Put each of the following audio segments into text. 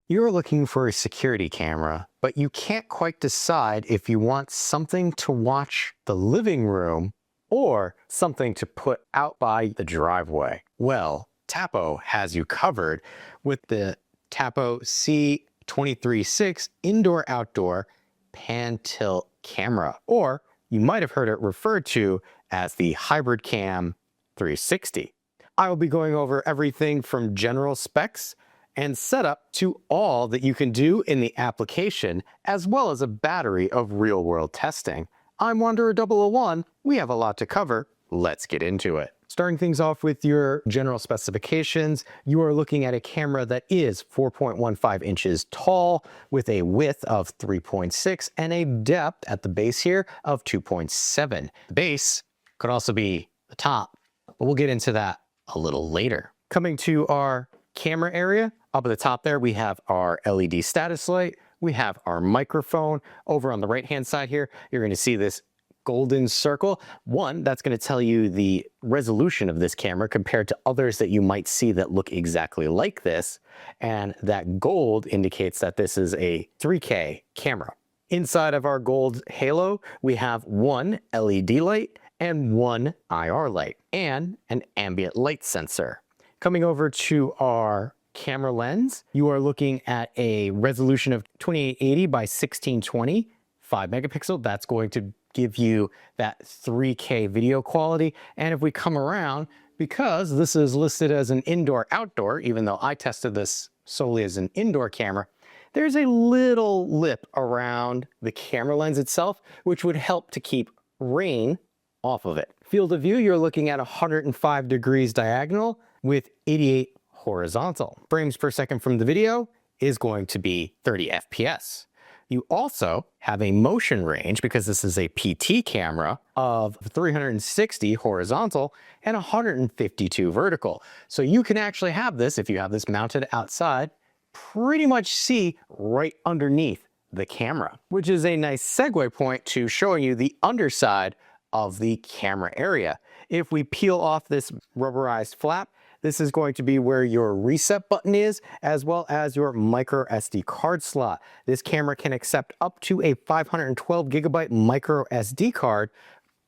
You're looking for a security camera, but you can't quite decide if you want something to watch the living room or something to put out by the driveway. Well, Tapo has you covered with the Tapo C236 indoor-outdoor pan-tilt camera, or you might have heard it referred to as the Hybrid Cam 360. I will be going over everything from general specs and setup to all that you can do in the application, as well as a battery of real-world testing. I'm Wanderer 001. We have a lot to cover. Let's get into it. Starting things off with your general specifications, you are looking at a camera that is 4.15 inches tall with a width of 3.6 and a depth at the base here of 2.7. The base could also be the top, but we'll get into that a little later. Coming to our camera area, up at the top there, we have our LED status light. We have our microphone. Over on the right-hand side here, you're going to see this golden circle. One, that's going to tell you the resolution of this camera compared to others that you might see that look exactly like this. And that gold indicates that this is a 3K camera. Inside of our gold halo, we have one LED light and one IR light and an ambient light sensor. Coming over to our camera lens, you are looking at a resolution of 2880 by 1620, 5 megapixel. That's going to give you that 3K video quality. And if we come around, because this is listed as an indoor-outdoor, even though I tested this solely as an indoor camera, there's a little lip around the camera lens itself, which would help to keep rain off of it. Field of view, you're looking at 105 degrees diagonal with 88 horizontal. Frames per second from the video is going to be 30 FPS. You also have a motion range, because this is a PT camera, of 360 horizontal and 152 vertical. So you can actually have this, if you have this mounted outside, pretty much see right underneath the camera, which is a nice segue point to showing you the underside of the camera area. If we peel off this rubberized flap, this is going to be where your reset button is, as well as your micro SD card slot. This camera can accept up to a 512 gigabyte micro SD card,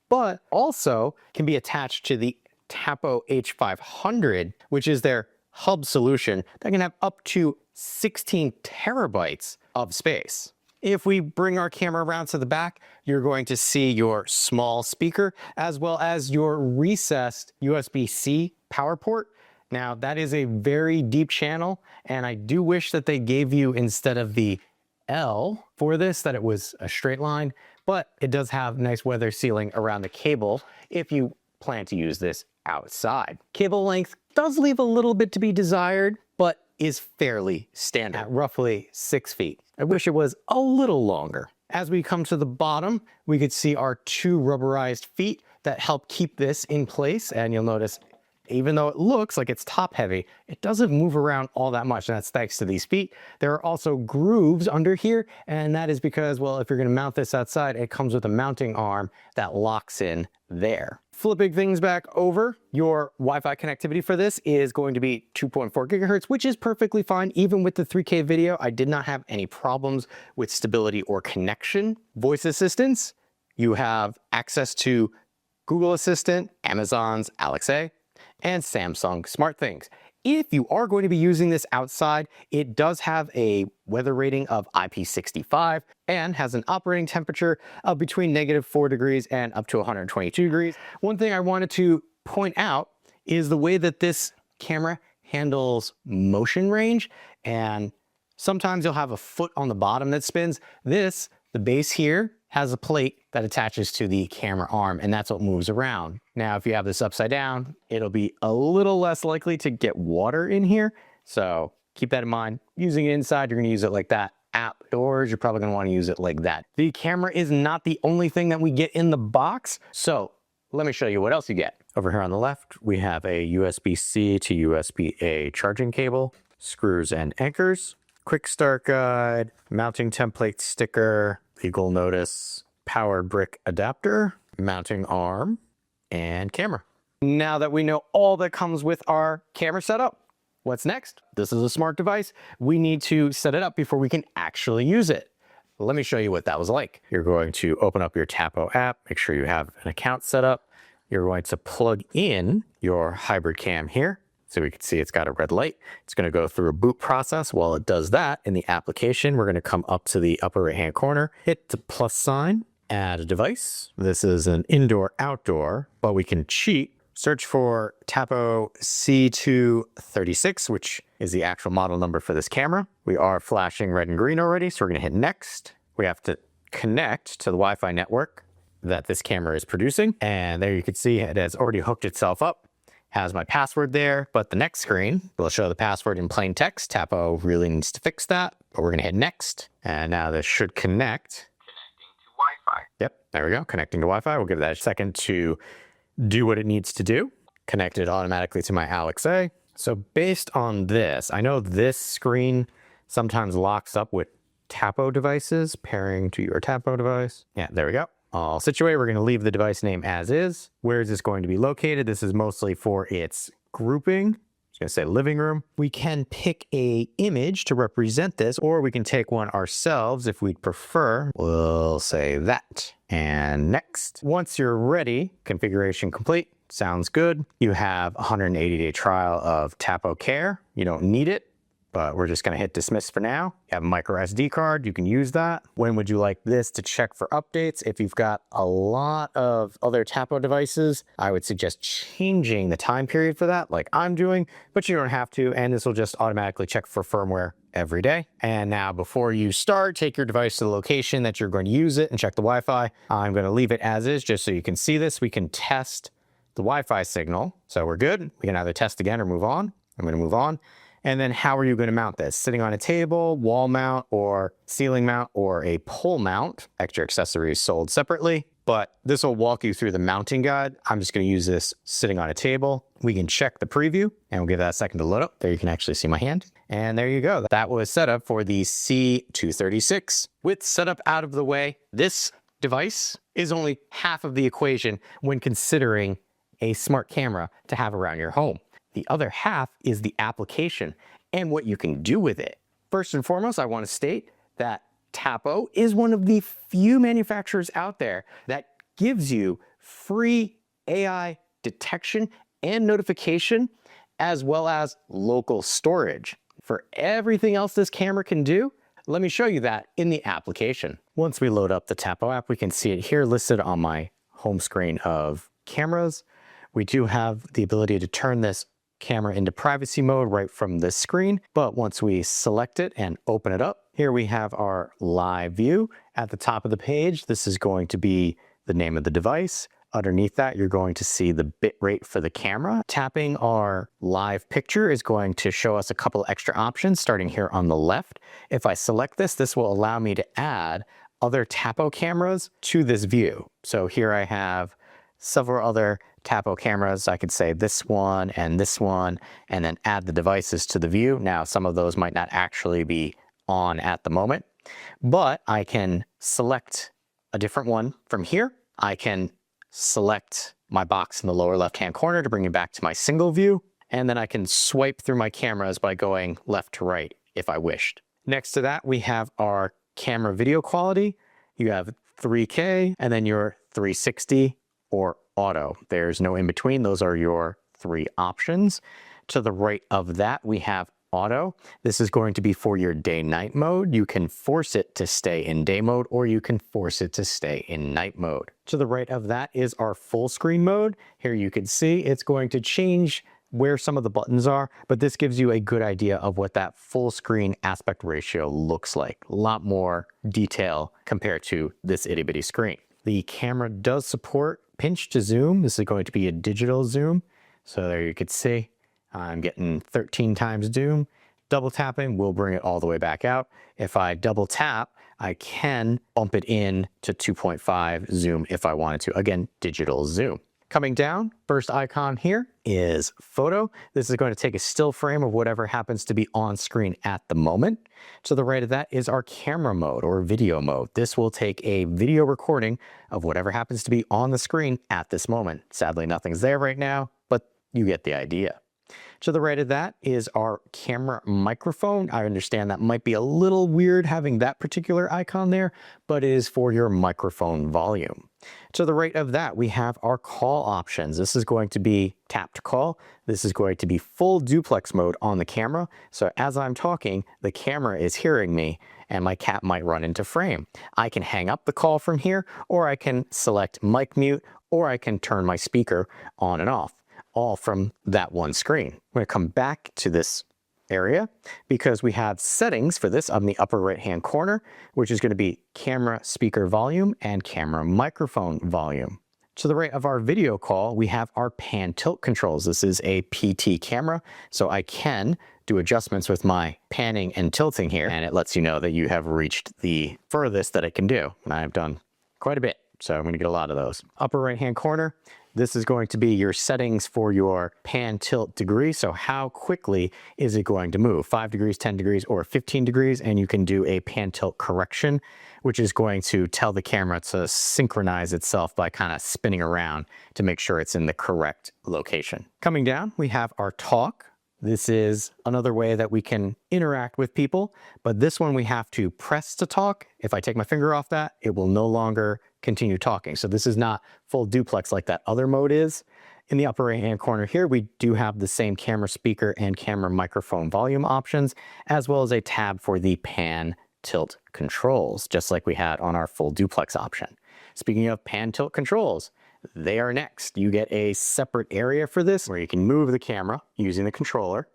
but also can be attached to the Tapo H500, which is their hub solution that can have up to 16 terabytes of space. If we bring our camera around to the back, you're going to see your small speaker, as well as your recessed USB-C power port. Now, that is a very deep channel, and I do wish that they gave you, instead of the L for this, that it was a straight line, but it does have nice weather sealing around the cable if you plan to use this outside. Cable length does leave a little bit to be desired, but is fairly standard at roughly 6 feet. I wish it was a little longer. As we come to the bottom, we could see our two rubberized feet that help keep this in place, and you'll notice even though it looks like it's top heavy, it doesn't move around all that much, and that's thanks to these feet. There are also grooves under here, and that is because, well, if you're gonna mount this outside, it comes with a mounting arm that locks in there. Flipping things back over, your Wi-Fi connectivity for this is going to be 2.4 gigahertz, which is perfectly fine. Even with the 3K video, I did not have any problems with stability or connection. Voice assistance, you have access to Google Assistant, Amazon's Alexa, and Samsung SmartThings. If you are going to be using this outside, it does have a weather rating of IP65 and has an operating temperature of between -4 degrees and up to 122 degrees. One thing I wanted to point out is the way that this camera handles motion range, and sometimes you'll have a foot on the bottom that spins. This, the base here, has a plate that attaches to the camera arm, and that's what moves around. Now, if you have this upside down, it'll be a little less likely to get water in here. So keep that in mind. Using it inside, you're gonna use it like that. Outdoors, you're probably gonna wanna use it like that. The camera is not the only thing that we get in the box. So let me show you what else you get. Over here on the left, we have a USB-C to USB-A charging cable, screws and anchors, quick start guide, mounting template sticker, legal notice, power brick adapter, mounting arm, and camera. Now that we know all that comes with our camera setup, What's next? This is a smart device. We need to set it up before we can actually use it. Let me show you what that was like. You're going to open up your Tapo app, make sure you have an account set up. You're going to plug in your hybrid cam here. So we can see it's got a red light. It's going to go through a boot process. While it does that, in the application, we're going to come up to the upper right-hand corner, hit the plus sign, add a device. This is an indoor-outdoor, but we can cheat. Search for Tapo C236, which is the actual model number for this camera. We are flashing red and green already, so we're going to hit next. We have to connect to the Wi-Fi network that this camera is producing. And there you can see it has already hooked itself up. Has my password there, but the next screen will show the password in plain text. Tapo really needs to fix that, but we're going to hit next. And now this should connect. Connecting to Wi-Fi. Yep, there we go, connecting to Wi-Fi. We'll give that a second to do what it needs to do. Connect it automatically to my Alexa. So based on this, I know this screen sometimes locks up with Tapo devices, pairing to your Tapo device. Yeah, there we go. All situated. We're going to leave the device name as is. Where is this going to be located? This is mostly for its grouping. It's going to say living room. We can pick a image to represent this, or we can take one ourselves if we'd prefer. We'll say that. And next. Once you're ready, configuration complete. Sounds good. You have a 180-day trial of Tapo Care. You don't need it, but we're just going to hit dismiss for now. You have a micro SD card. You can use that. When would you like this to check for updates? If you've got a lot of other Tapo devices, I would suggest changing the time period for that like I'm doing, but you don't have to. And this will just automatically check for firmware every day. And now before you start, take your device to the location that you're going to use it and check the Wi-Fi. I'm going to leave it as is just so you can see this. We can test the Wi-Fi signal. So we're good. We can either test again or move on. I'm going to move on. And then how are you going to mount this? Sitting on a table, wall mount, or ceiling mount, or a pole mount. Extra accessories sold separately, but this will walk you through the mounting guide. I'm just going to use this sitting on a table. We can check the preview and we'll give that a second to load up. There you can actually see my hand. And there you go. That was set up for the C236. With setup out of the way, this device is only half of the equation when considering a smart camera to have around your home. The other half is the application and what you can do with it. First and foremost, I want to state that Tapo is one of the few manufacturers out there that gives you free AI detection and notification, as well as local storage. For everything else this camera can do, let me show you that in the application. Once we load up the Tapo app, we can see it here listed on my home screen of cameras. We do have the ability to turn this camera into privacy mode right from this screen, but once we select it and open it up, here we have our live view. At the top of the page, this is going to be the name of the device. Underneath that, you're going to see the bit rate for the camera. Tapping our live picture is going to show us a couple extra options starting here on the left. If I select this, this will allow me to add other Tapo cameras to this view. So here I have several other Tapo cameras. I could say this one, and then add the devices to the view. Now, some of those might not actually be on at the moment, but I can select a different one from here. I can select my box in the lower left-hand corner to bring it back to my single view, and then I can swipe through my cameras by going left to right if I wished. Next to that, we have our camera video quality. You have 3K, and then your 360 or auto. There's no in between. Those are your three options. To the right of that, we have auto. This is going to be for your day-night mode. You can force it to stay in day mode, or you can force it to stay in night mode. To the right of that is our full screen mode. Here you can see it's going to change where some of the buttons are, but this gives you a good idea of what that full screen aspect ratio looks like. A lot more detail compared to this itty-bitty screen. The camera does support pinch to zoom. This is going to be a digital zoom. So there you can see I'm getting 13 times zoom. Double tapping will bring it all the way back out. If I double tap, I can bump it in to 2.5 zoom if I wanted to. Again, digital zoom. Coming down, first icon here is photo. This is going to take a still frame of whatever happens to be on screen at the moment. To the right of that is our camera mode or video mode. This will take a video recording of whatever happens to be on the screen at this moment. Sadly, nothing's there right now, but you get the idea. To the right of that is our camera microphone. I understand that might be a little weird having that particular icon there, but it is for your microphone volume. To the right of that, we have our call options. This is going to be tap to call. This is going to be full duplex mode on the camera. So as I'm talking, the camera is hearing me and my cat might run into frame. I can hang up the call from here, or I can select mic mute, or I can turn my speaker on and off, all from that one screen. I'm going to come back to this area because we have settings for this on the upper right hand corner, which is going to be camera speaker volume and camera microphone volume. To the right of our video call, we have our pan tilt controls. This is a PT camera, so I can do adjustments with my panning and tilting here, and it lets you know that you have reached the furthest that it can do. And I've done quite a bit, so I'm going to get a lot of those. Upper right hand corner, this is going to be your settings for your pan tilt degree. So how quickly is it going to move? 5 degrees, 10 degrees, or 15 degrees. And you can do a pan tilt correction, which is going to tell the camera to synchronize itself by kind of spinning around to make sure it's in the correct location. Coming down, we have our talk. This is another way that we can interact with people, but this one we have to press to talk. If I take my finger off that, it will no longer continue talking. So this is not full duplex like that other mode is. In the upper right hand corner here, we do have the same camera speaker and camera microphone volume options, as well as a tab for the pan tilt controls, just like we had on our full duplex option. Speaking of pan tilt controls, they are next. You get a separate area for this where you can move the camera using the controller.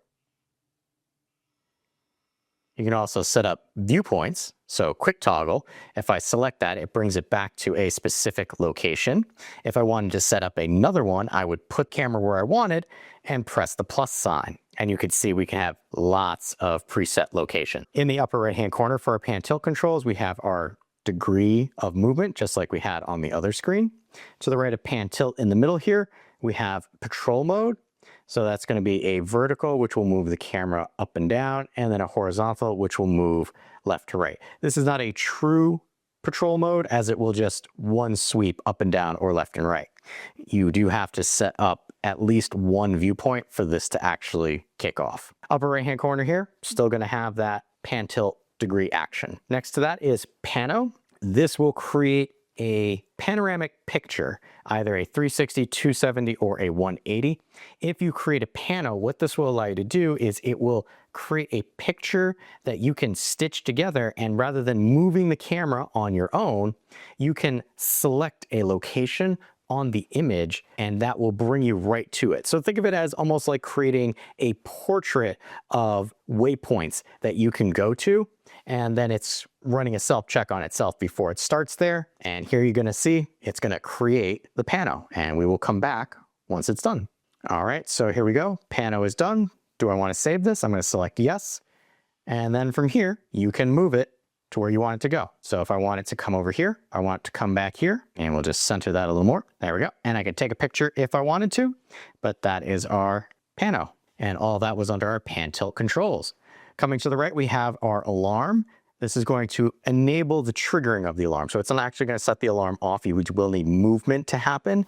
You can also set up viewpoints. So quick toggle, if I select that, it brings it back to a specific location. If I wanted to set up another one, I would put camera where I wanted and press the plus sign. And you can see we can have lots of preset location. In the upper right hand corner for our pan tilt controls, we have our degree of movement, just like we had on the other screen. To the right of pan tilt in the middle here, we have patrol mode. So that's going to be a vertical, which will move the camera up and down, and then a horizontal, which will move left to right. This is not a true patrol mode, as it will just one sweep up and down or left and right. You do have to set up at least one viewpoint for this to actually kick off. Upper right hand corner here, still going to have that pan tilt degree action. Next to that is pano. This will create a panoramic picture, either a 360, 270, or a 180. If you create a pano, what this will allow you to do is it will create a picture that you can stitch together, and rather than moving the camera on your own, you can select a location on the image and that will bring you right to it. So think of it as almost like creating a portrait of waypoints that you can go to, and then it's running a self-check on itself before it starts there. And here you're going to see it's going to create the pano, and we will come back once it's done. All right, so here we go. Pano is done. Do I want to save this? I'm going to select yes. And then from here, you can move it to where you want it to go. So if I want it to come over here, I want it to come back here, and we'll just center that a little more. There we go. And I can take a picture if I wanted to, but that is our pano. And all that was under our pan tilt controls. Coming to the right, we have our alarm. This is going to enable the triggering of the alarm. So it's not actually going to set the alarm off. You will need movement to happen.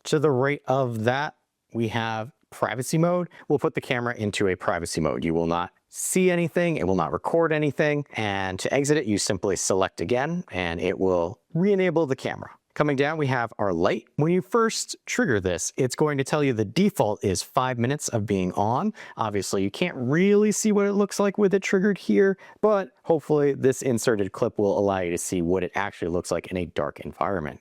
To the right of that, we have privacy mode. We'll put the camera into a privacy mode. You will not see anything. It will not record anything. And to exit it, you simply select again, and it will re-enable the camera. Coming down, we have our light. When you first trigger this, it's going to tell you the default is 5 minutes of being on. Obviously, you can't really see what it looks like with it triggered here, but hopefully this inserted clip will allow you to see what it actually looks like in a dark environment.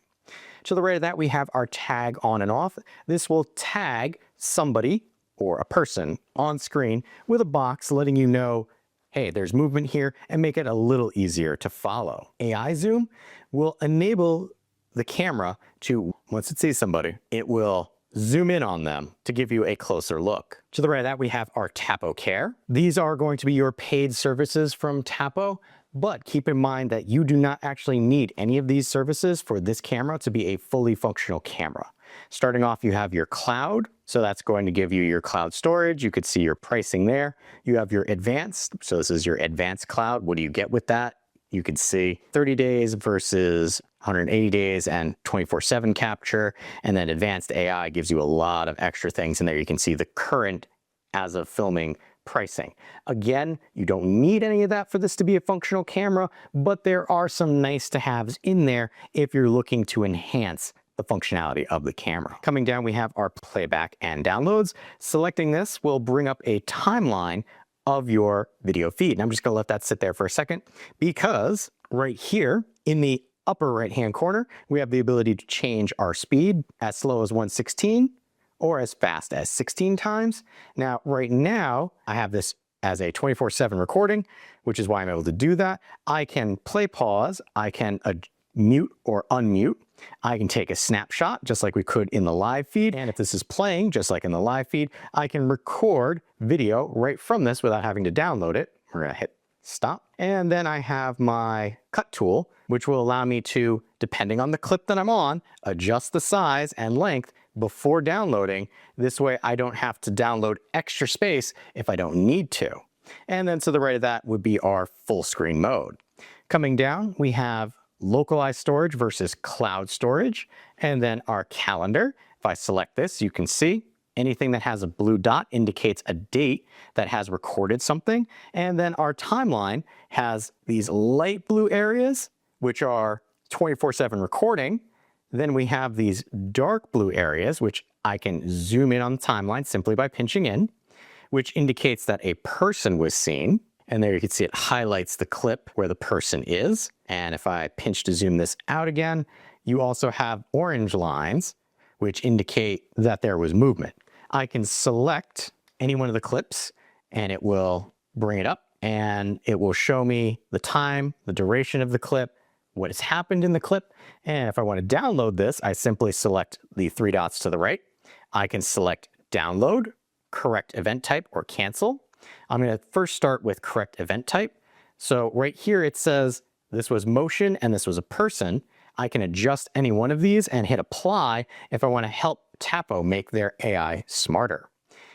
To the right of that, we have our tag on and off. This will tag somebody or a person on screen with a box letting you know, hey, there's movement here, and make it a little easier to follow. AI zoom will enable the camera to, once it sees somebody, it will zoom in on them to give you a closer look. To the right of that, we have our Tapo Care. These are going to be your paid services from Tapo, but keep in mind that you do not actually need any of these services for this camera to be a fully functional camera. Starting off, you have your cloud. So that's going to give you your cloud storage. You could see your pricing there. You have your advanced. So this is your advanced cloud. What do you get with that? You could see 30 days versus 180 days and 24/7 capture. And then advanced AI gives you a lot of extra things in there. You can see the current as of filming pricing. Again, you don't need any of that for this to be a functional camera, but there are some nice to haves in there if you're looking to enhance the functionality of the camera. Coming down, we have our playback and downloads. Selecting this will bring up a timeline of your video feed. And I'm just gonna let that sit there for a second because right here in the upper right-hand corner, we have the ability to change our speed as slow as 1/16 or as fast as 16 times. Now, right now, I have this as a 24/7 recording, which is why I'm able to do that. I can play pause, I can mute or unmute. I can take a snapshot just like we could in the live feed. And if this is playing just like in the live feed, I can record video right from this without having to download it. We're gonna hit stop. And then I have my cut tool, which will allow me to, depending on the clip that I'm on, adjust the size and length before downloading. This way I don't have to download extra space if I don't need to. And then to the right of that would be our full screen mode. Coming down, we have localized storage versus cloud storage, and then our calendar. If I select this, you can see anything that has a blue dot indicates a date that has recorded something. And then our timeline has these light blue areas, which are 24/7 recording. Then we have these dark blue areas, which I can zoom in on the timeline simply by pinching in, which indicates that a person was seen. And there you can see it highlights the clip where the person is. And if I pinch to zoom this out again, you also have orange lines, which indicate that there was movement. I can select any one of the clips and it will bring it up and it will show me the time, the duration of the clip, what has happened in the clip. And if I want to download this, I simply select the three dots to the right. I can select download, correct event type, or cancel. I'm going to first start with correct event type. So right here it says this was motion and this was a person. I can adjust any one of these and hit apply if I want to help Tapo make their AI smarter.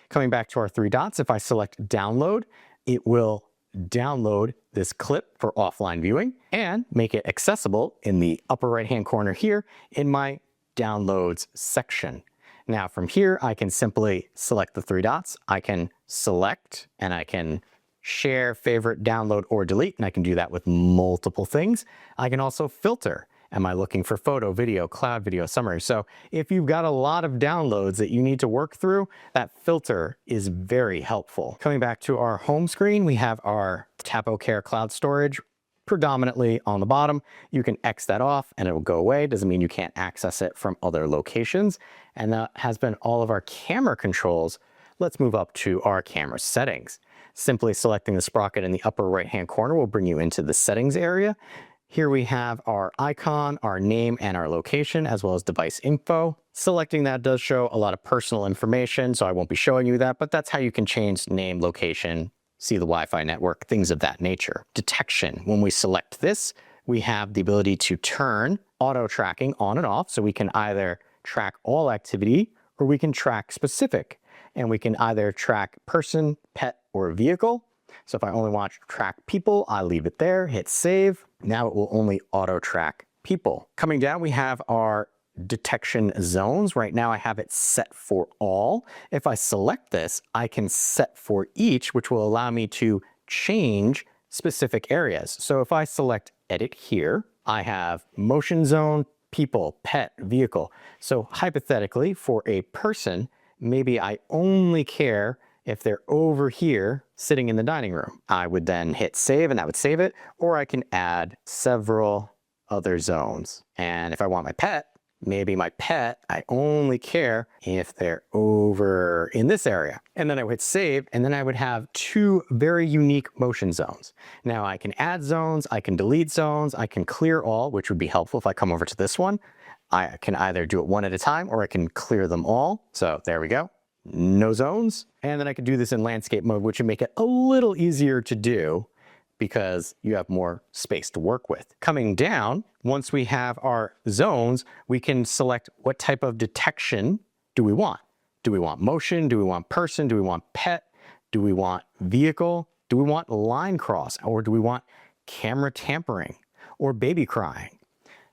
Coming back to our three dots, if I select download, it will download this clip for offline viewing and make it accessible in the upper right-hand corner here in my downloads section. Now from here, I can simply select the three dots. I can select and I can share, favorite, download, or delete, and I can do that with multiple things. I can also filter. Am I looking for photo, video, cloud video, summary? So if you've got a lot of downloads that you need to work through, that filter is very helpful. Coming back to our home screen, we have our Tapo Care cloud storage predominantly on the bottom. You can X that off and it will go away. Doesn't mean you can't access it from other locations. And that has been all of our camera controls. Let's move up to our camera settings. Simply selecting the sprocket in the upper right-hand corner will bring you into the settings area. Here we have our icon, our name, and our location, as well as device info. Selecting that does show a lot of personal information, so I won't be showing you that, but that's how you can change name, location, see the Wi-Fi network, things of that nature. Detection. When we select this, we have the ability to turn auto tracking on and off, so we can either track all activity or we can track specific. And we can either track person, pet, or vehicle. So if I only want to track people, I leave it there, hit save. Now it will only auto track people. Coming down, we have our detection zones. Right now I have it set for all. If I select this, I can set for each, which will allow me to change specific areas. So if I select edit here, I have motion zone, people, pet, vehicle. So hypothetically, for a person, maybe I only care if they're over here sitting in the dining room. I would then hit save and that would save it, or I can add several other zones. And if I want my pet, maybe my pet, I only care if they're over in this area. And then I would hit save, and then I would have two very unique motion zones. Now I can add zones, I can delete zones, I can clear all, which would be helpful if I come over to this one. I can either do it one at a time or I can clear them all. So there we go. No zones. And then I could do this in landscape mode, which would make it a little easier to do because you have more space to work with. Coming down, once we have our zones, we can select what type of detection do we want. Do we want motion? Do we want person? Do we want pet? Do we want vehicle? Do we want line cross? Or do we want camera tampering or baby crying?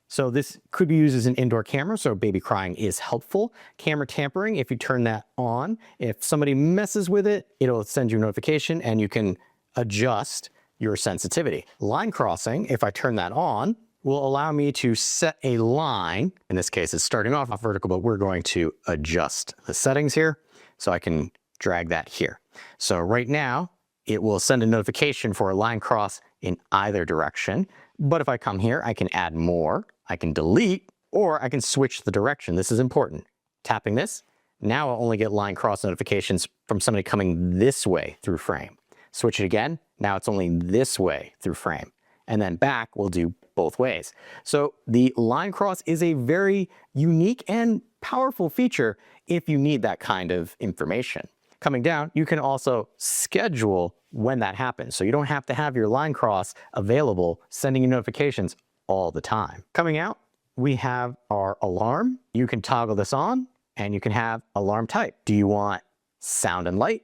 So this could be used as an indoor camera, so baby crying is helpful. Camera tampering, if you turn that on, if somebody messes with it, it'll send you a notification and you can adjust your sensitivity. Line crossing, if I turn that on, will allow me to set a line. In this case, it's starting off vertical, but we're going to adjust the settings here. So I can drag that here. So right now, it will send a notification for a line cross in either direction. But if I come here, I can add more, I can delete, or I can switch the direction. This is important. Tapping this, now I'll only get line cross notifications from somebody coming this way through frame. Switch it again, now it's only this way through frame. And then back will do both ways. So the line cross is a very unique and powerful feature if you need that kind of information. Coming down, you can also schedule when that happens. So you don't have to have your line cross available, sending you notifications all the time. Coming out, we have our alarm. You can toggle this on and you can have alarm type. Do you want sound and light,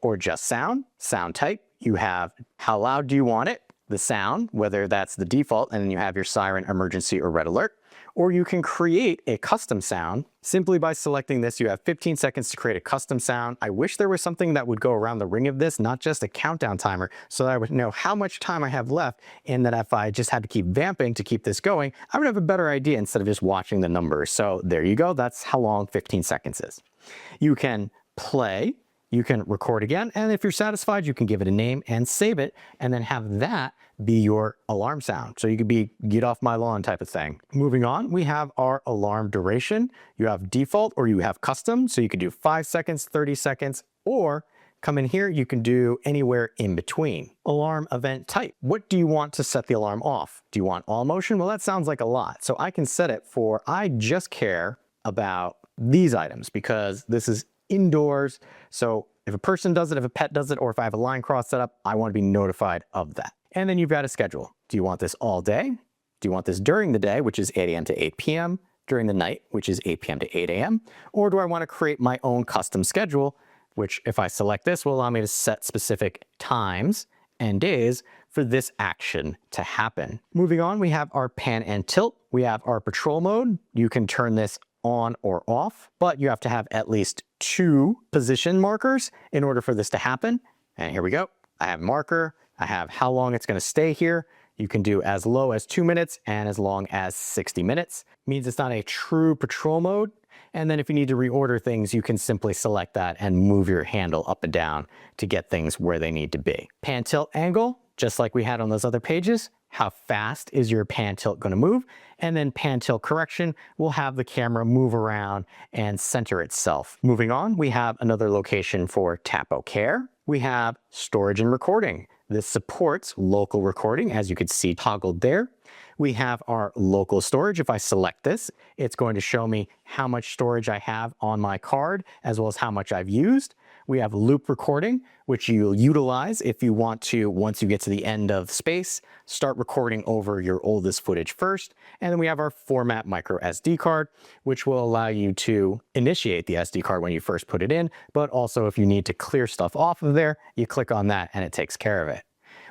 or just sound? Sound type. You have how loud do you want it? The sound, whether that's the default, and then you have your siren, emergency, or red alert. Or you can create a custom sound simply by selecting this. You have 15 seconds to create a custom sound. I wish there was something that would go around the ring of this, not just a countdown timer, so that I would know how much time I have left, and that if I just had to keep vamping to keep this going, I would have a better idea instead of just watching the numbers. So there you go. That's how long 15 seconds is. You can play. You can record again, and if you're satisfied, you can give it a name and save it, and then have that be your alarm sound. So you could be get off my lawn type of thing. Moving on, we have our alarm duration. You have default or you have custom, so you could do 5 seconds, 30 seconds, or come in here, you can do anywhere in between. Alarm event type. What do you want to set the alarm off? Do you want all motion? Well, that sounds like a lot. So I can set it for, I just care about these items because this is indoors. So if a person does it, if a pet does it, or if I have a line cross set up, I want to be notified of that. And then you've got a schedule. Do you want this all day? Do you want this during the day, which is 8 a.m. to 8 p.m., during the night, which is 8 p.m. to 8 a.m., or do I want to create my own custom schedule, which if I select this will allow me to set specific times and days for this action to happen. Moving on, we have our pan and tilt. We have our patrol mode. You can turn this on or off, but you have to have at least 2 position markers in order for this to happen. And here we go. I have marker. I have how long it's going to stay here. You can do as low as 2 minutes and as long as 60 minutes. Means it's not a true patrol mode. And then if you need to reorder things, you can simply select that and move your handle up and down to get things where they need to be. Pan tilt angle, just like we had on those other pages. How fast is your pan tilt going to move? And then pan tilt correction will have the camera move around and center itself. Moving on, we have another location for Tapo Care. We have storage and recording. This supports local recording, as you can see toggled there. We have our local storage. If I select this, it's going to show me how much storage I have on my card, as well as how much I've used. We have loop recording, which you'll utilize if you want to, once you get to the end of space, start recording over your oldest footage first. And then we have our format micro SD card, which will allow you to initiate the SD card when you first put it in, but also if you need to clear stuff off of there, you click on that and it takes care of it.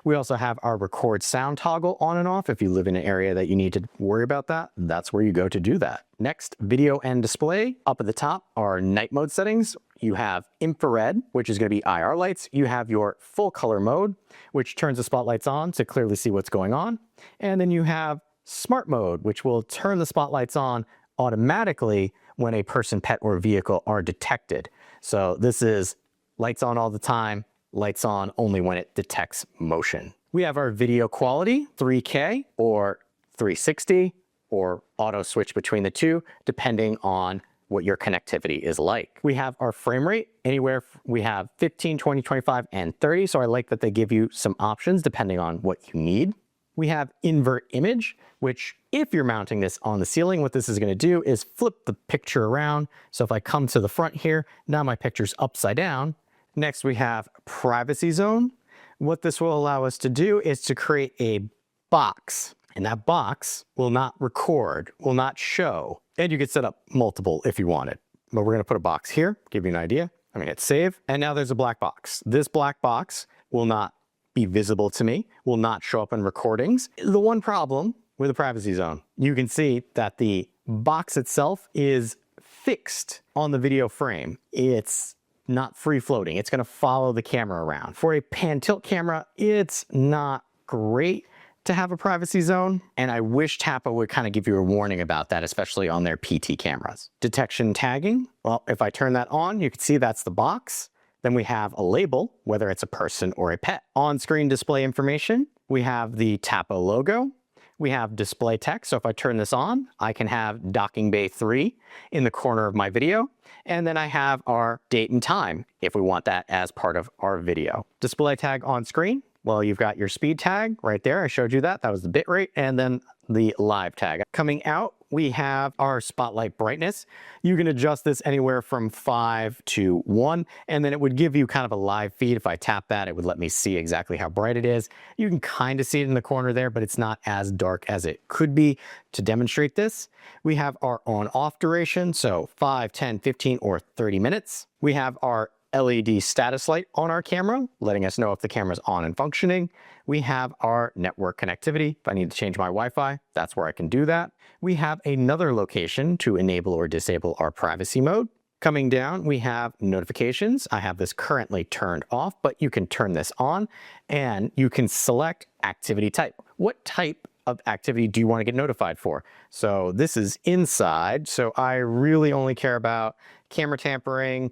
We also have our record sound toggle on and off. If you live in an area that you need to worry about that, that's where you go to do that. Next, video and display. Up at the top are night mode settings. You have infrared, which is going to be IR lights. You have your full color mode, which turns the spotlights on to clearly see what's going on. And then you have smart mode, which will turn the spotlights on automatically when a person, pet, or vehicle are detected. So this is lights on all the time, lights on only when it detects motion. We have our video quality, 3K or 360, or auto switch between the two, depending on what your connectivity is like. We have our frame rate, anywhere we have 15, 20, 25, and 30. So I like that they give you some options depending on what you need. We have invert image, which if you're mounting this on the ceiling, what this is going to do is flip the picture around. So if I come to the front here, now my picture's upside down. Next, we have privacy zone. What this will allow us to do is to create a box, and that box will not record, will not show. And you could set up multiple if you wanted, but we're going to put a box here, give you an idea. I'm going to hit save, and now there's a black box. This black box will not be visible to me, will not show up in recordings. The one problem with a privacy zone. You can see that the box itself is fixed on the video frame. It's not free floating. It's going to follow the camera around. For a pan tilt camera, it's not great to have a privacy zone, and I wish Tapo would kind of give you a warning about that, especially on their PT cameras. Detection tagging, well, if I turn that on, you can see that's the box. Then we have a label, whether it's a person or a pet. On-screen display information, we have the Tapo logo. We have display text, so if I turn this on, I can have docking bay 3 in the corner of my video. And then I have our date and time, if we want that as part of our video. Display tag on screen, well, you've got your speed tag right there. I showed you that. That was the bit rate. And then the live tag. Coming out, we have our spotlight brightness. You can adjust this anywhere from 5 to 1, and then it would give you kind of a live feed. If I tap that, it would let me see exactly how bright it is. You can kind of see it in the corner there, but it's not as dark as it could be. To demonstrate this, we have our on-off duration, so 5, 10, 15, or 30 minutes. We have our LED status light on our camera, letting us know if the camera's on and functioning. We have our network connectivity. If I need to change my Wi-Fi, that's where I can do that. We have another location to enable or disable our privacy mode. Coming down, we have notifications. I have this currently turned off, but you can turn this on and you can select activity type. What type of activity do you want to get notified for? So this is inside, so I really only care about camera tampering,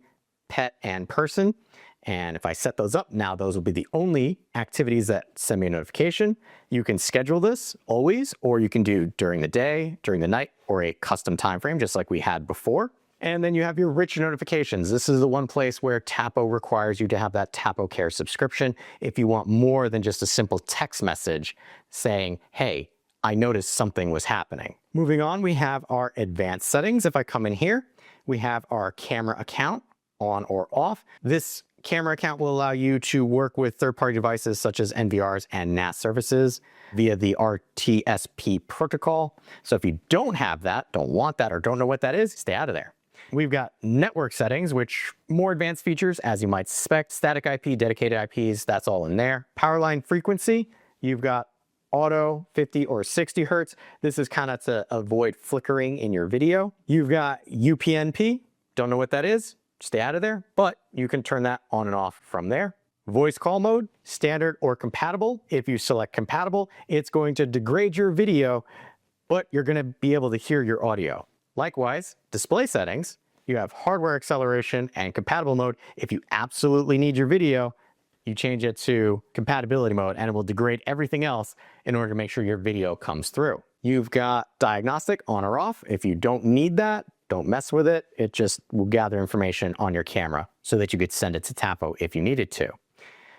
pet, and person. And if I set those up, now those will be the only activities that send me a notification. You can schedule this always, or you can do during the day, during the night, or a custom time frame, just like we had before. And then you have your rich notifications. This is the one place where Tapo requires you to have that Tapo Care subscription if you want more than just a simple text message saying, hey, I noticed something was happening. Moving on, we have our advanced settings. If I come in here, we have our camera account on or off. This camera account will allow you to work with third-party devices such as NVRs and NAS services via the RTSP protocol. So if you don't have that, don't want that, or don't know what that is, stay out of there. We've got network settings, which more advanced features, as you might suspect. Static IP, dedicated IPs, that's all in there. Power line frequency, you've got auto 50 or 60 hertz. This is kind of to avoid flickering in your video. You've got UPnP, don't know what that is, stay out of there, but you can turn that on and off from there. Voice call mode, standard or compatible. If you select compatible, it's going to degrade your video, but you're going to be able to hear your audio. Likewise, display settings, you have hardware acceleration and compatible mode. If you absolutely need your video, you change it to compatibility mode and it will degrade everything else in order to make sure your video comes through. You've got diagnostic on or off. If you don't need that, don't mess with it. It just will gather information on your camera so that you could send it to Tapo if you needed to.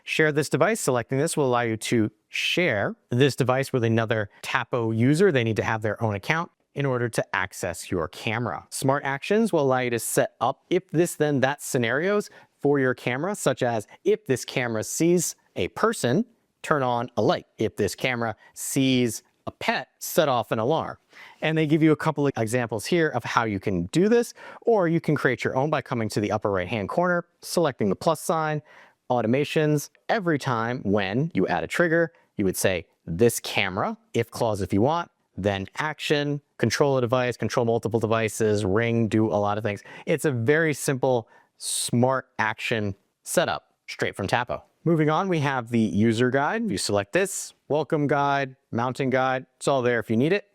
Share this device. Selecting this will allow you to share this device with another Tapo user. They need to have their own account in order to access your camera. Smart actions will allow you to set up if this then that scenarios for your camera, such as if this camera sees a person, turn on a light. If this camera sees a pet, set off an alarm. And they give you a couple of examples here of how you can do this, or you can create your own by coming to the upper right-hand corner, selecting the plus sign, automations. Every time when you add a trigger, you would say this camera, if clause if you want, then action, control a device, control multiple devices, ring, do a lot of things. It's a very simple, smart action setup straight from Tapo. Moving on, we have the user guide. You select this, welcome guide, mounting guide. It's all there if you need it.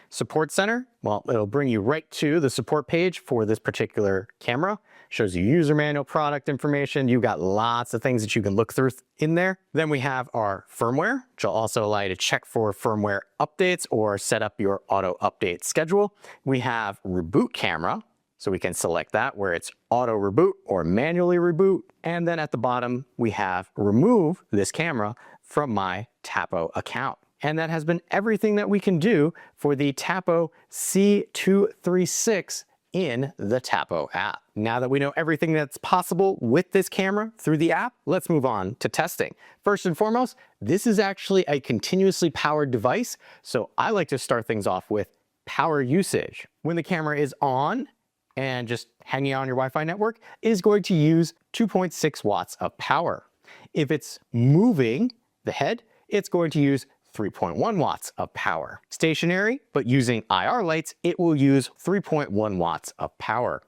Support center, well, it'll bring you right to the support page for this particular camera. Shows you user manual, product information. You've got lots of things that you can look through in there. Then we have our firmware, which will also allow you to check for firmware updates or set up your auto update schedule. We have reboot camera, so we can select that where it's auto reboot or manually reboot. And then at the bottom, we have remove this camera from my Tapo account. And that has been everything that we can do for the Tapo C236 in the Tapo app. Now that we know everything that's possible with this camera through the app, let's move on to testing. First and foremost, this is actually a continuously powered device, so I like to start things off with power usage. When the camera is on and just hanging out on your Wi-Fi network, it is going to use 2.6 watts of power. If it's moving the head, it's going to use 3.1 watts of power. Stationary, but using IR lights, it will use 3.1 watts of power.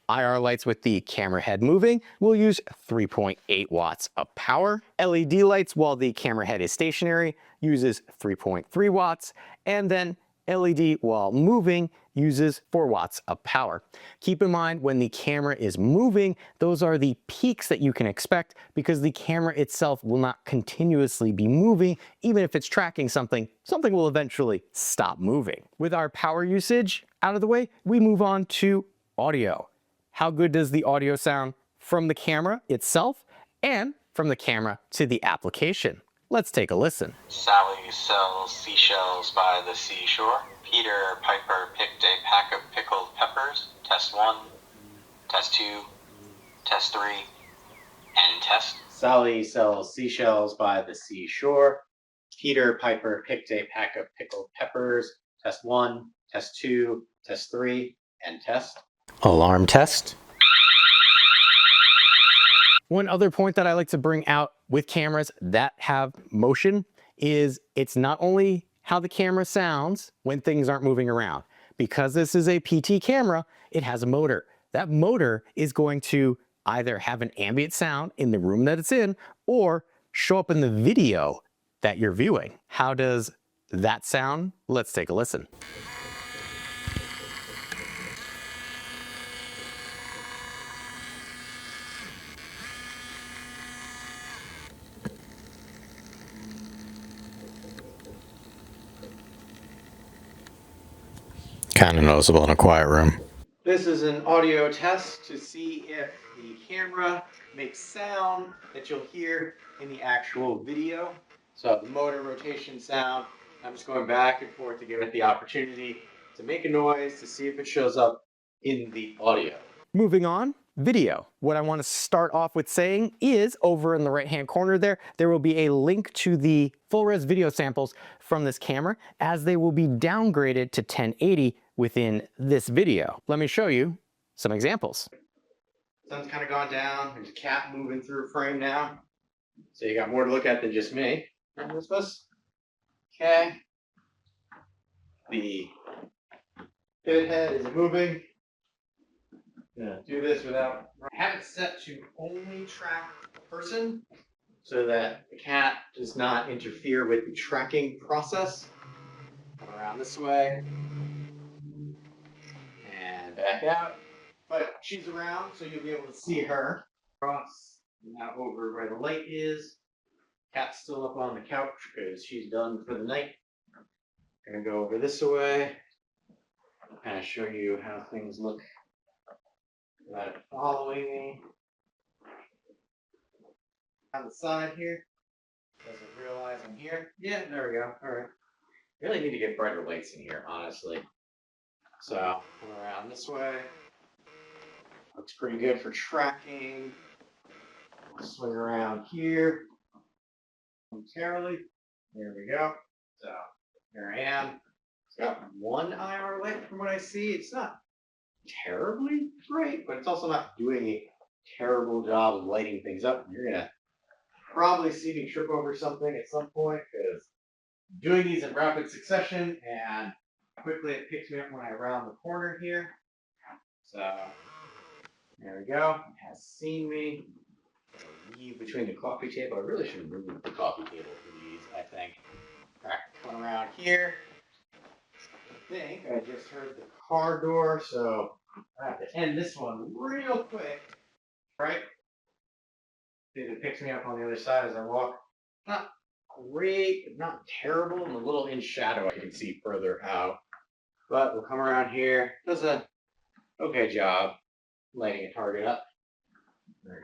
IR lights with the camera head moving will use 3.8 watts of power. LED lights while the camera head is stationary uses 3.3 watts, and then LED while moving uses 4 watts of power. Keep in mind when the camera is moving, those are the peaks that you can expect because the camera itself will not continuously be moving. Even if it's tracking something, something will eventually stop moving. With our power usage out of the way, we move on to audio. How good does the audio sound from the camera itself and from the camera to the application? Let's take a listen. Sally sells seashells by the seashore. Peter Piper picked a pack of pickled peppers. Test 1, test 2, test 3, and test. Sally sells seashells by the seashore. Peter Piper picked a pack of pickled peppers. Test 1, test 2, test 3, and test. Alarm test. One other point that I like to bring out with cameras that have motion is it's not only how the camera sounds when things aren't moving around. Because this is a PT camera, it has a motor. That motor is going to either have an ambient sound in the room that it's in or show up in the video that you're viewing. How does that sound? Let's take a listen. Kind of noticeable in a quiet room. This is an audio test to see if the camera makes sound that you'll hear in the actual video. So the motor rotation sound, I'm just going back and forth to give it the opportunity to make a noise to see if it shows up in the audio. Moving on, video. What I want to start off with saying is over in the right-hand corner there will be a link to the full-res video samples from this camera as they will be downgraded to 1080 within this video. Let me show you some examples. Sun's kind of gone down. There's a cat moving through a frame now. So you got more to look at than just me. And this was okay. The pivot head is moving. Gonna do this without. I have it set to only track a person so that the cat does not interfere with the tracking process. Come around this way and back out. But she's around, so you'll be able to see her. Cross now over where the light is. Cat's still up on the couch because she's done for the night. Gonna go over this way. Kind of show you how things look. Got it following me. On the side here. Doesn't realize I'm here. Yeah, there we go. Alright. Really need to get brighter lights in here, honestly. So, come around this way. Looks pretty good for tracking. Swing around here. Momentarily. There we go. So, here I am. It's got one IR light from what I see. It's not terribly bright, but it's also not doing a terrible job of lighting things up. You're gonna probably see me trip over something at some point because I'm doing these in rapid succession and quickly it picks me up when I round the corner here. So there we go. It has seen me. Weave between the coffee table. I really should have moved the coffee table for these, I think. Alright, come around here. I think I just heard the car door, so I have to end this one real quick. Right? See if it picks me up on the other side as I walk. Not great, but not terrible. I'm a little in shadow, I can see further out. But we'll come around here. Does a okay job lighting a target up.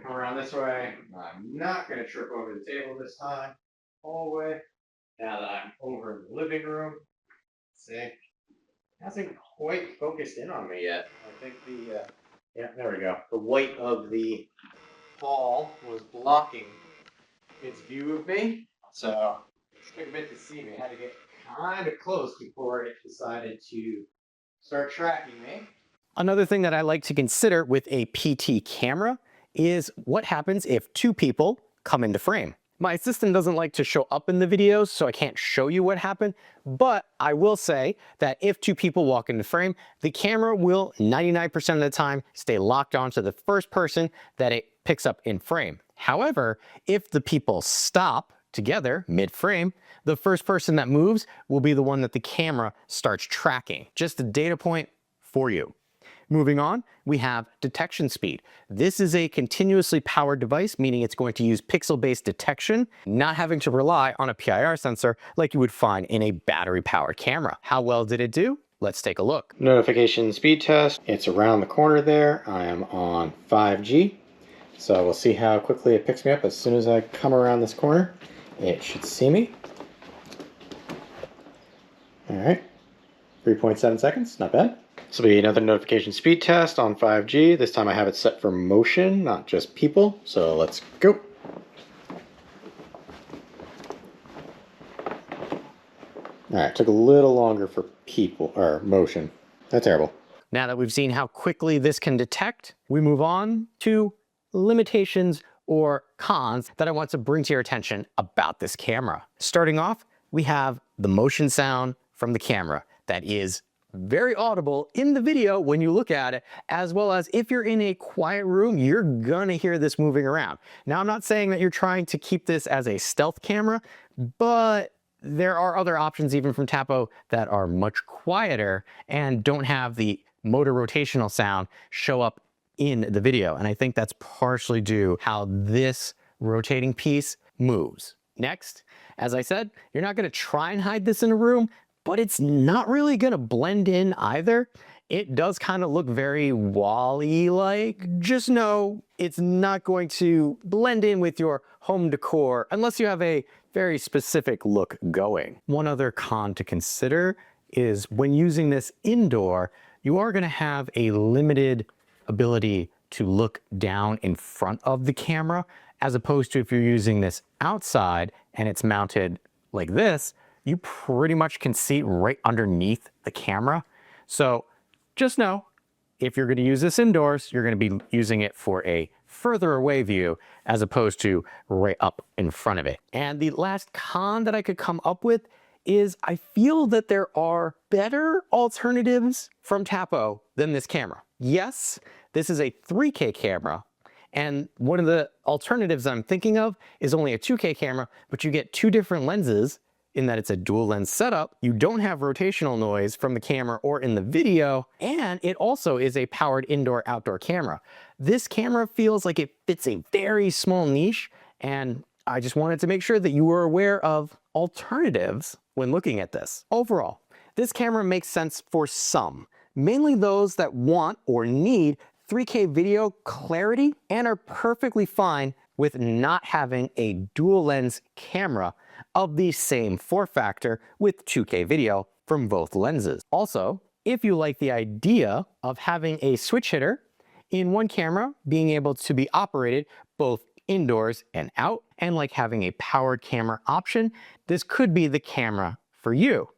Come around this way. I'm not going to trip over the table this time. Hallway. Now that I'm over in the living room. See? Hasn't quite focused in on me yet. I think the, yeah, there we go. The white of the hall was blocking its view of me. So, it took a bit to see me. I had to get kind of close before it decided to start tracking me. Another thing that I like to consider with a PT camera is what happens if two people come into frame. My assistant doesn't like to show up in the videos, so I can't show you what happened, but I will say that if two people walk into frame, the camera will 99% of the time stay locked onto the first person that it picks up in frame. However, if the people stop together mid-frame, the first person that moves will be the one that the camera starts tracking. Just a data point for you. Moving on, we have detection speed. This is a continuously powered device, meaning it's going to use pixel-based detection, not having to rely on a PIR sensor like you would find in a battery-powered camera. How well did it do? Let's take a look. Notification speed test. It's around the corner there. I am on 5G. So we'll see how quickly it picks me up as soon as I come around this corner. It should see me. All right, 3.7 seconds, not bad. This will be another notification speed test on 5G. This time I have it set for motion, not just people. So let's go. All right, took a little longer for people or motion. That's terrible. Now that we've seen how quickly this can detect, we move on to limitations or cons that I want to bring to your attention about this camera. Starting off, we have the motion sound from the camera that is very audible in the video when you look at it, as well as if you're in a quiet room, you're gonna hear this moving around. Now, I'm not saying that you're trying to keep this as a stealth camera, but there are other options even from Tapo that are much quieter and don't have the motor rotational sound show up in the video. And I think that's partially due how this rotating piece moves. Next, as I said, you're not gonna try and hide this in a room, but it's not really gonna blend in either. It does kind of look very Wall-E-like. Just know it's not going to blend in with your home decor unless you have a very specific look going. One other con to consider is when using this indoor, you are gonna have a limited ability to look down in front of the camera, as opposed to if you're using this outside and it's mounted like this, you pretty much can see right underneath the camera. So just know, if you're gonna use this indoors, you're gonna be using it for a further away view as opposed to right up in front of it. And the last con that I could come up with is I feel that there are better alternatives from Tapo than this camera. Yes, this is a 3K camera, and one of the alternatives I'm thinking of is only a 2K camera, but you get two different lenses in that it's a dual lens setup. You don't have rotational noise from the camera or in the video, and it also is a powered indoor-outdoor camera. This camera feels like it fits a very small niche, and I just wanted to make sure that you were aware of alternatives when looking at this. Overall, this camera makes sense for some, mainly those that want or need 3K video clarity and are perfectly fine with not having a dual lens camera of the same form factor with 2K video from both lenses. Also, if you like the idea of having a switch hitter in one camera being able to be operated both indoors and out, and like having a powered camera option, this could be the camera for you.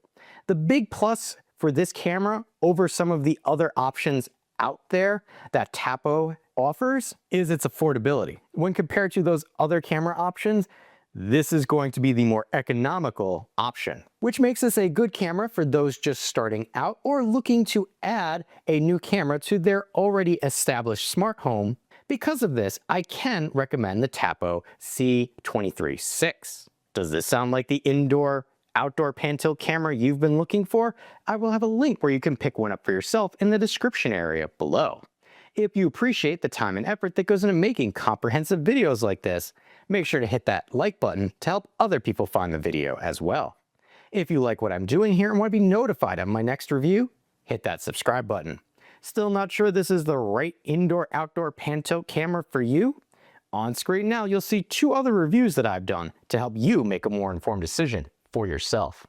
The big plus for this camera over some of the other options out there that Tapo offers is its affordability. When compared to those other camera options, this is going to be the more economical option, which makes this a good camera for those just starting out or looking to add a new camera to their already established smart home. Because of this, I can recommend the Tapo C236. Does this sound like the indoor-outdoor pan-tilt camera you've been looking for? I will have a link where you can pick one up for yourself in the description area below. If you appreciate the time and effort that goes into making comprehensive videos like this, make sure to hit that like button to help other people find the video as well. If you like what I'm doing here and want to be notified of my next review, hit that subscribe button. Still not sure this is the right indoor-outdoor pan-tilt camera for you? On screen now, you'll see two other reviews that I've done to help you make a more informed decision for yourself.